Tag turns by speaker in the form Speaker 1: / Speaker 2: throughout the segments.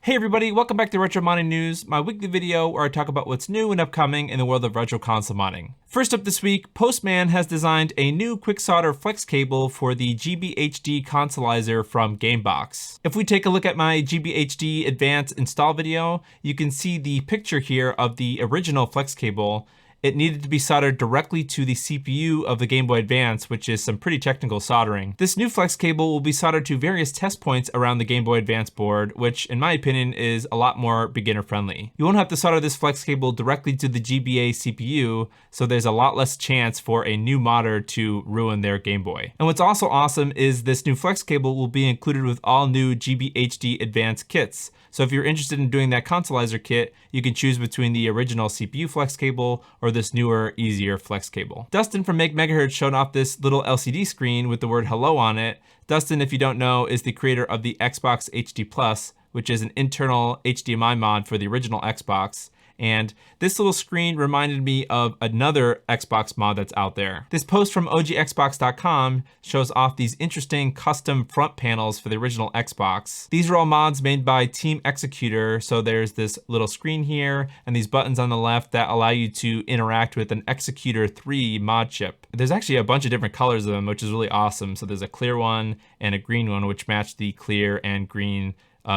Speaker 1: Hey everybody, welcome back to Retro Modding News, my weekly video where I talk about what's new and upcoming in the world of retro console modding. First up this week, Postman has designed a new quick solder flex cable for the GBHD consolizer from Gamebox. If we take a look at my GBHD Advance install video, you can see the picture here of the original flex cable. It needed to be soldered directly to the CPU of the Game Boy Advance, which is some pretty technical soldering. This new flex cable will be soldered to various test points around the Game Boy Advance board, which in my opinion is a lot more beginner friendly. You won't have to solder this flex cable directly to the GBA CPU, so there's a lot less chance for a new modder to ruin their Game Boy. And what's also awesome is this new flex cable will be included with all new GBHD Advance kits. So if you're interested in doing that consolizer kit, you can choose between the original CPU flex cable or this newer, easier flex cable. Dustin from MakeMHz showed off this little LCD screen with the word hello on it. Dustin, if you don't know, is the creator of the Xbox HD+, which is an internal HDMI mod for the original Xbox. And this little screen reminded me of another Xbox mod that's out there. This post from OGXbox.com shows off these interesting custom front panels for the original Xbox. These are all mods made by Team Executor, so there's this little screen here and these buttons on the left that allow you to interact with an Executor 3 mod chip. There's actually a bunch of different colors of them, which is really awesome. So there's a clear one and a green one, which match the clear and green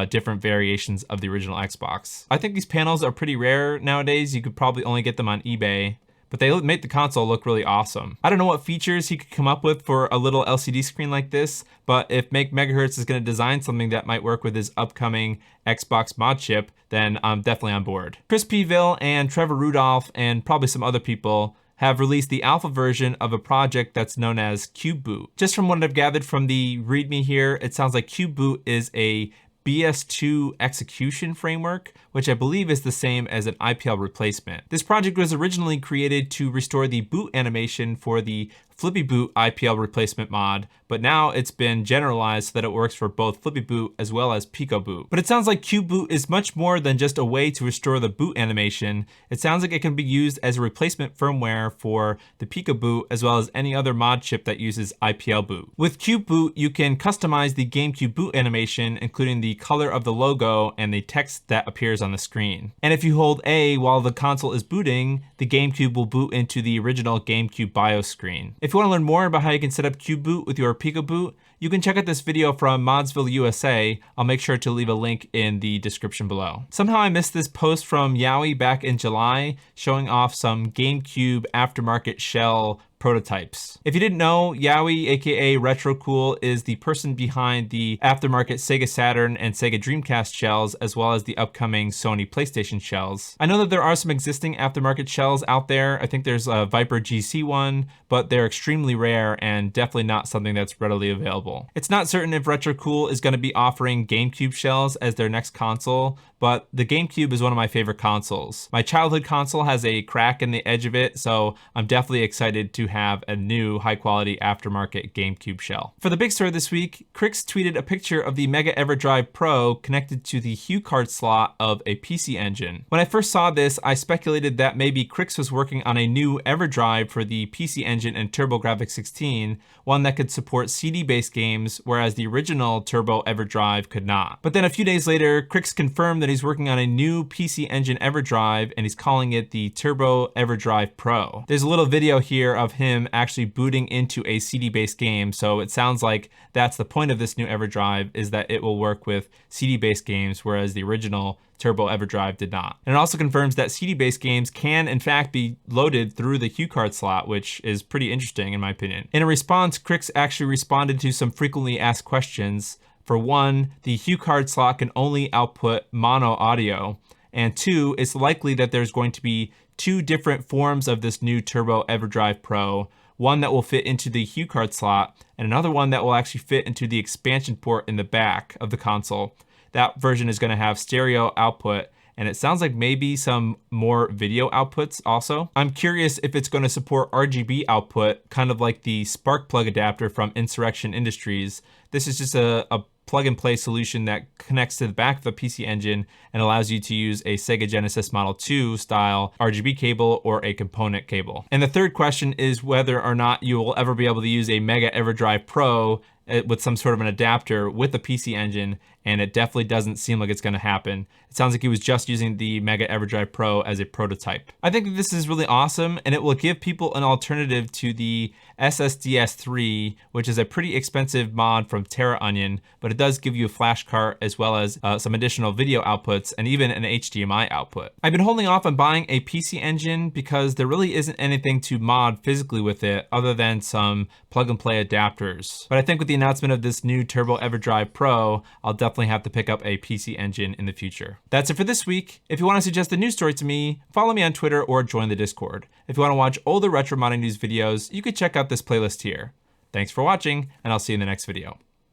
Speaker 1: different variations of the original Xbox. I think these panels are pretty rare nowadays. You could probably only get them on eBay, but they make the console look really awesome. I don't know what features he could come up with for a little LCD screen like this, but if MakeMHz is going to design something that might work with his upcoming Xbox mod chip, then I'm definitely on board. Chris Peeville and Trevor Rudolph and probably some other people have released the alpha version of a project that's known as PicoBoot. Just from what I've gathered from the README here, it sounds like PicoBoot is a BS2 execution framework, which I believe is the same as an IPL replacement. This project was originally created to restore the boot animation for the PicoBoot IPL replacement mod, but now it's been generalized so that it works for both PicoBoot as well as PicoBoot. But it sounds like PicoBoot is much more than just a way to restore the boot animation. It sounds like it can be used as a replacement firmware for the PicoBoot as well as any other mod chip that uses IPL boot. With PicoBoot, you can customize the GameCube boot animation, including the color of the logo and the text that appears on the screen. And if you hold A while the console is booting, the GameCube will boot into the original GameCube BIOS screen. If you want to learn more about how you can set up PicoBoot with your PicoBoot, you can check out this video from Modsville USA. I'll make sure to leave a link in the description below. Somehow I missed this post from Yowie back in July showing off some GameCube aftermarket shell prototypes. If you didn't know, Yowie, aka RetroCool, is the person behind the aftermarket Sega Saturn and Sega Dreamcast shells, as well as the upcoming Sony PlayStation shells. I know that there are some existing aftermarket shells out there. I think there's a Viper GC one, but they're extremely rare and definitely not something that's readily available. It's not certain if RetroCool is going to be offering GameCube shells as their next console, but the GameCube is one of my favorite consoles. My childhood console has a crack in the edge of it, so I'm definitely excited to have a new high-quality aftermarket GameCube shell. For the big story this week, Crix tweeted a picture of the Mega EverDrive Pro connected to the HuCard slot of a PC Engine. When I first saw this, I speculated that maybe Crix was working on a new EverDrive for the PC Engine and TurboGrafx-16, one that could support CD-based games, whereas the original Turbo EverDrive could not. But then a few days later, Crix confirmed that he's working on a new PC Engine EverDrive, and he's calling it the Turbo EverDrive Pro. There's a little video here of him actually booting into a CD-based game, so it sounds like that's the point of this new EverDrive, is that it will work with CD-based games, whereas the original Turbo EverDrive did not. And it also confirms that CD-based games can in fact be loaded through the HuCard slot, which is pretty interesting in my opinion. In a response, Crix actually responded to some frequently asked questions. For one, the HuCard slot can only output mono audio, and two, it's likely that there's going to be two different forms of this new Turbo EverDrive Pro, one that will fit into the HuCard slot and another one that will actually fit into the expansion port in the back of the console. That version is going to have stereo output, and it sounds like maybe some more video outputs also. I'm curious if it's going to support RGB output, kind of like the spark plug adapter from Insurrection Industries. This is just a plug-and-play solution that connects to the back of the PC Engine and allows you to use a Sega Genesis Model 2 style RGB cable or a component cable. And the third question is whether or not you will ever be able to use a Mega EverDrive Pro with some sort of an adapter with a PC Engine, and it definitely doesn't seem like it's going to happen. It sounds like he was just using the Mega EverDrive Pro as a prototype. I think that this is really awesome, and it will give people an alternative to the SSDS3, which is a pretty expensive mod from TerraOnion, but it does give you a flash cart as well as some additional video outputs and even an HDMI output. I've been holding off on buying a PC Engine because there really isn't anything to mod physically with it other than some plug and play adapters. But I think with the announcement of this new Turbo EverDrive Pro, I'll definitely have to pick up a PC Engine in the future. That's it for this week. If you want to suggest a news story to me, follow me on Twitter or join the Discord. If you want to watch older retro modding news videos, you could check out this playlist here. Thanks for watching, and I'll see you in the next video.